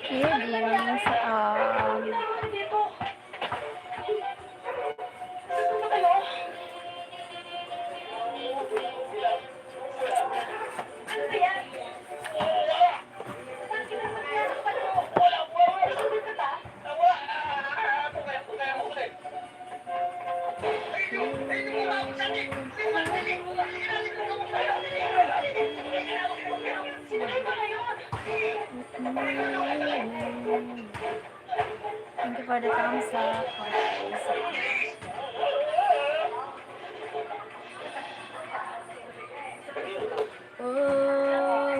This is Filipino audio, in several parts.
Good evening. Thank you for the thumbs up, guys. Oh,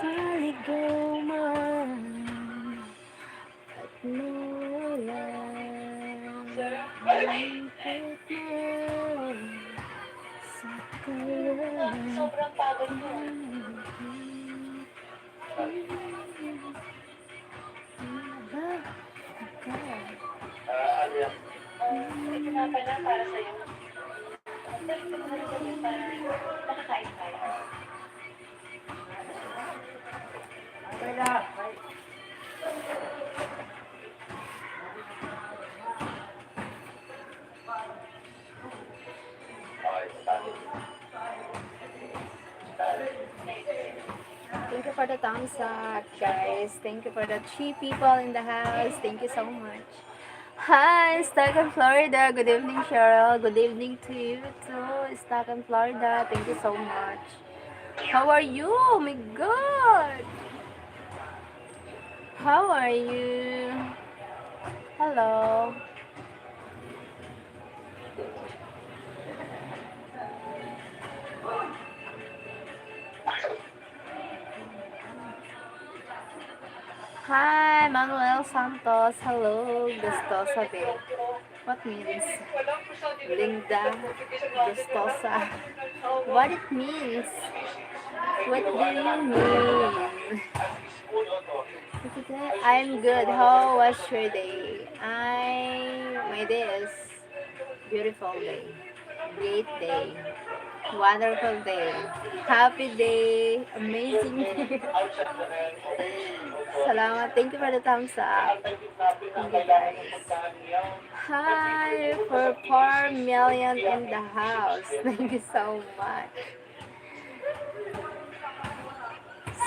Taligoma at sobrang pagod mo. Ito nga pala para sa'yo. Ito mo na sabihin para nakakain tayo. Wala. Thank you for the thumbs up, guys. Thank you for the 3 people in the house. Thank you so much. Hi, stuck in Florida. Good evening, Cheryl. Good evening to you too. Stuck in Florida. Thank you so much. How are you? Oh my God. How are you? Hello. Hi, Manuel Santos. Hello, Gustosa Bay. What means? Linda Gustosa. What it means? What do you mean? I'm good. How was your day? My day is beautiful day. Great day. Wonderful day. Happy day. Amazing day. Salamat. Thank you for the thumbs up. Thank you, guys. Hi, for 4 million in the house. Thank you so much.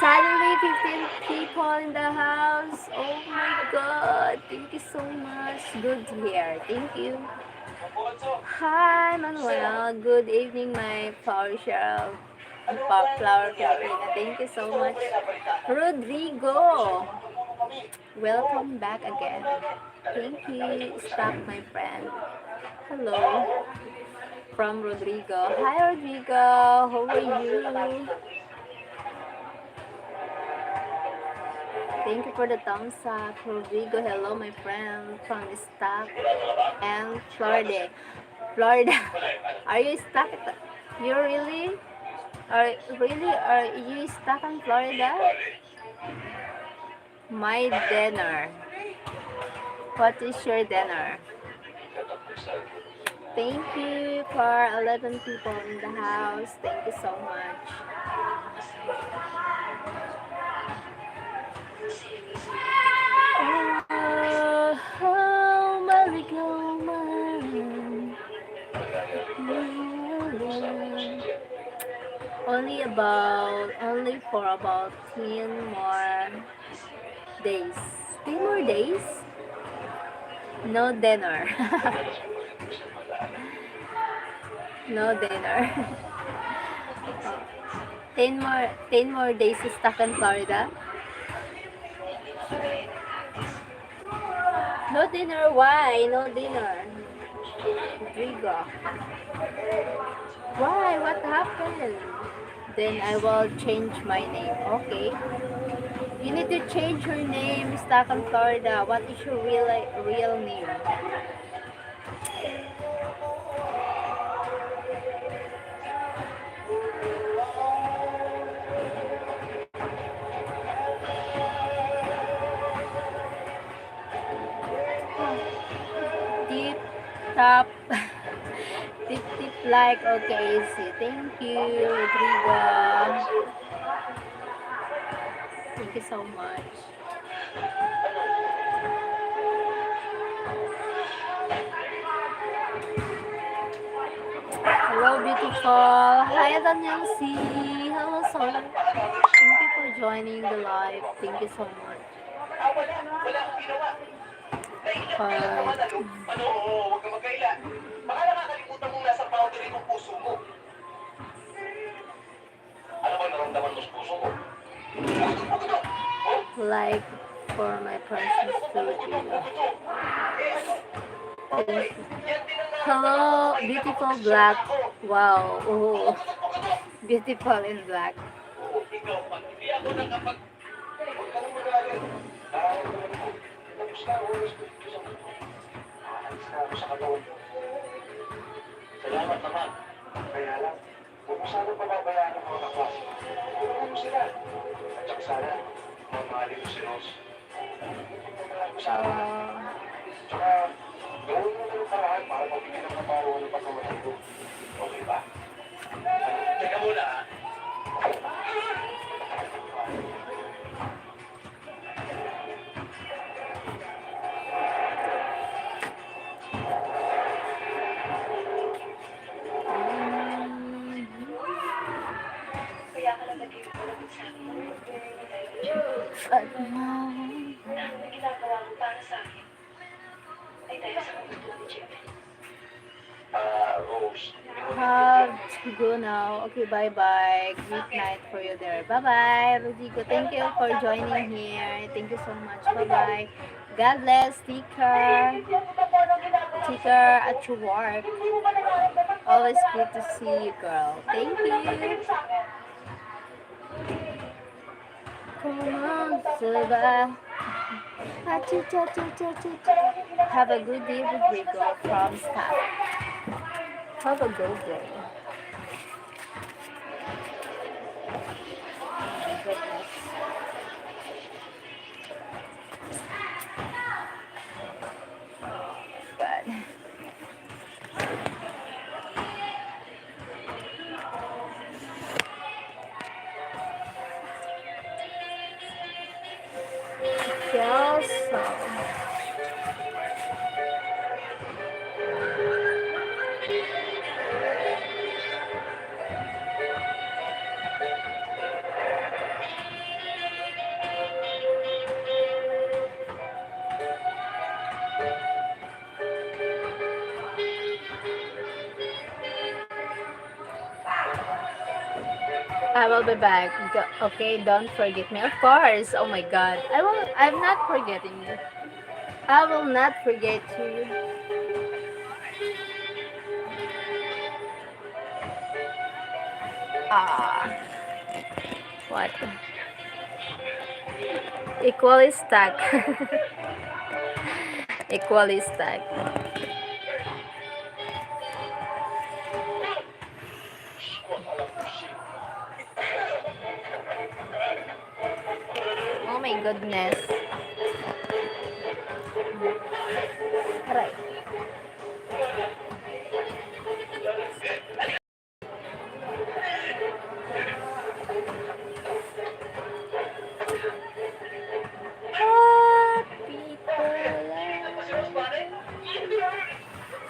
Suddenly, 15 people in the house. Oh my God. Thank you so much. Good to hear. Thank you. Hi, Manuel. Good evening, my flower Cheryl. Flower Filipina. Thank you so much. Rodrigo. Welcome back again. Thank you. Stop, my friend. Hello. From Rodrigo. Hi, Rodrigo. How are you? Thank you for the thumbs up, Rodrigo. Hello, my friend from Stock and Florida. Florida. Are you stuck? You really? Are you stuck in Florida? My dinner. What is your dinner? Thank you for 11 people in the house. Thank you so much. Only for about 10 more days. 10 more days? No dinner. No dinner. 10 more days stuck in Florida. No dinner. Why? No dinner. Rodrigo. Why? What happened? Then I will change my name. Okay. You need to change your name, stuck in Florida. What is your real name? Tip top. Tip like. Okay, easy. Thank you, Rodrigo. Thank you. Tip top. Tip tip like. Okay, easy. Thank you, Rodrigo. Tip tip like. Okay, easy. Thank you, Rodrigo. Tip tip like. Okay, easy. Thank you, Rodrigo. Tip tip like. Okay, easy. Thank you, Rodrigo. Thank you so much. Hello, beautiful. Hi, Daniel C. Hello, Sol. Thank you for joining the live. Thank you so much. Alright. Huwag ka magkaila. Baka nakakalimutan mong nasa boundary ng puso mo. Ano ba naramdaman mo sa puso mo? Like for my precious studio. Thank you. Hello, beautiful black. Wow. Oh, beautiful in black. Ikaw, pag hindi ako nakapag... Huwag ka nang magalit. Tapos na, oras ko dito sa mundo. Aalis na ako sa katawan mo. Salamat naman. Kaya lang, huwag mo sana pababayaan ang mga kaklase. Tulungan mo sila. At saka sana, mamahalin mo si Rose. Mahal mo sana. Tsaka, gawin mo na ng paraan para mabigyan ng katawan ng pagkawalan ko. Okay ba? Teka muna, ha? Rose. Have to go now. Okay, bye-bye. Good night for you there. Bye-bye, Rodrigo. Thank you for joining here. Thank you so much. Bye-bye. God bless. Take care. Take care at your work. Always good to see you, girl. Thank you. Come on, Silva. Have a good day, Rodrigo from staff. Have a good day. Oh my goodness. Good. Feels so. I will be back. Okay, don't forget me. Of course. Oh my god. I'm not forgetting you. I will not forget you. Ah. What? Equally stuck. Equally stuck. Oh my goodness. Right.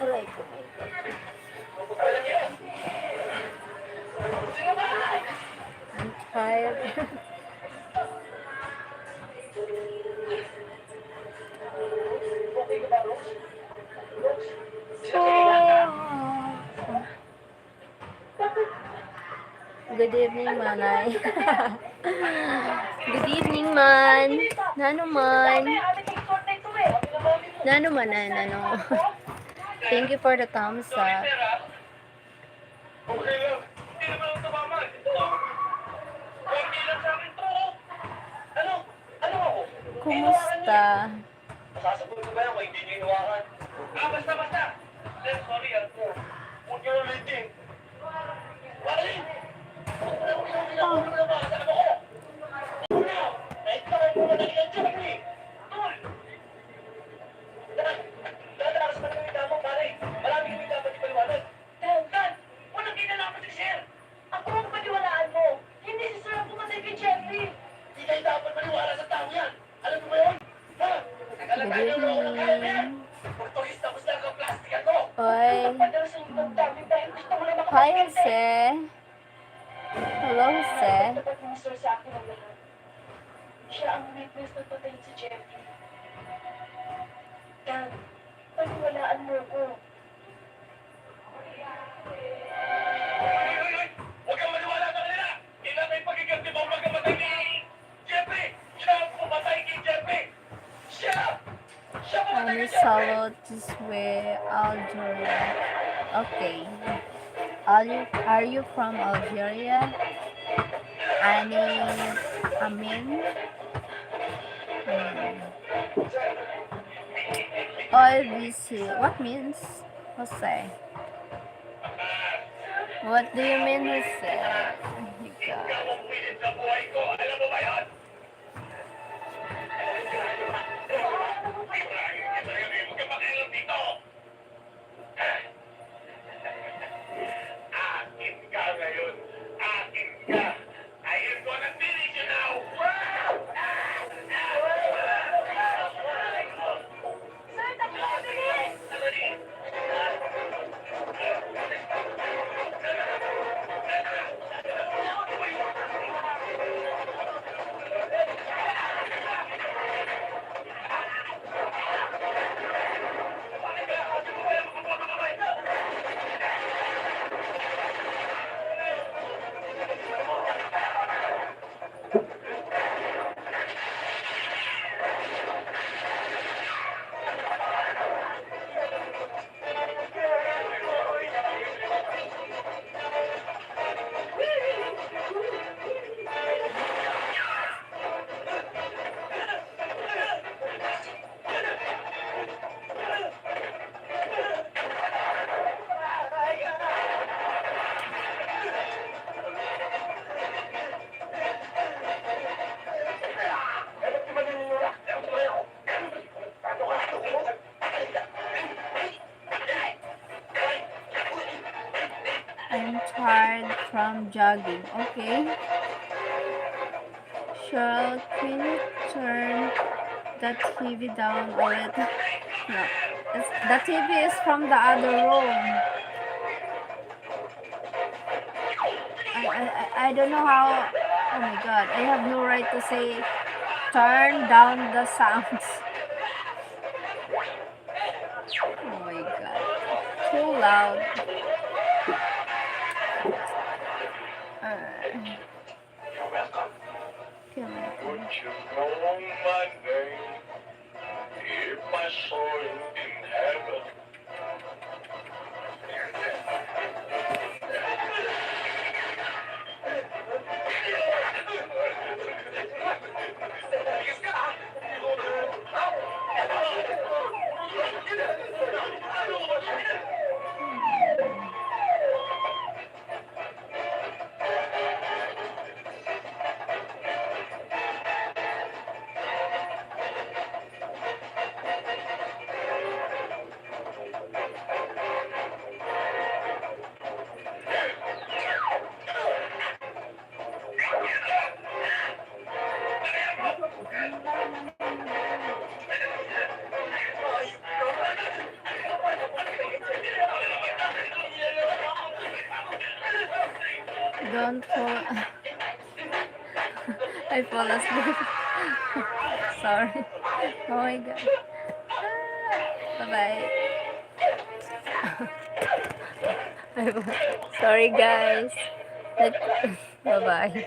Aray ko. I'm tired. Good evening, Manay. Good evening, man. Nano man. Nano man, nano. Thank you for the thumbs up. Okay lang. Hindi naman ako tamaman. Hindi lang sa akin to. Ano? Ano ako? Kumusta? Masasagot ko ba yan kung hindi niyo hinawakan? Basta. Then, sorry, huwag niyo ulitin. Bakit? Huwag na ba? Kasama ko. Kahit ka kayo pumatali ang joke eh. Tol! Dadakas pa naman yung damang pare. Marami kami dapat ipaliwanag. Dan! Walang kinalaman si Sir! Ako ang paniwalaan mo! Hindi si Sir ang pumatay kay Jeffrey! Hindi kayo dapat maniwala sa tao yan. Alam mo ba yun? Ha? Good Nagalatay na ako ng alam yan. evening. Pagtulis tapos lang ang plastikan mo. Oi. Padala sa ibang dami dahil gusto mo lang Hi, makapagkante. Jose. Hello, Jose. Dapat ng sir sa akin ang lahat. Siya ang witness na patayin si Jeffrey. Dan, paniwalaan mo ko. Huwag kang maniwala sa kanila! Hindi natin pagkiganti mo ang pagkamatay ni Jeffrey! Siya ang pumatay kay Jeffrey! Siya! Siya pumatay Ani kay Jeffrey! salot this way, Algeria. Okay. Are you from Algeria? Ani Amin? OLBC. What means? Jose. What do you mean, Jose? Oh my God. Ikaw ang pilit sa buhay ko! Alam mo ba yun? Huwag kang makialam dito! Akin ka ngayon! Akin ka! I am gonna finish you now! Sir, takbo! Bilis! I'm tired from jogging. Okay. Cheryl, can you turn the TV down a little? No. The TV is from the other room. I don't know how. Oh my God. I have no right to say turn down the sounds. Oh my God. Too loud. You're welcome. Okay, Would you know my name if I saw you in heaven? don't fall. I fall asleep. Sorry. Oh my God. Bye bye. Sorry guys. Bye bye.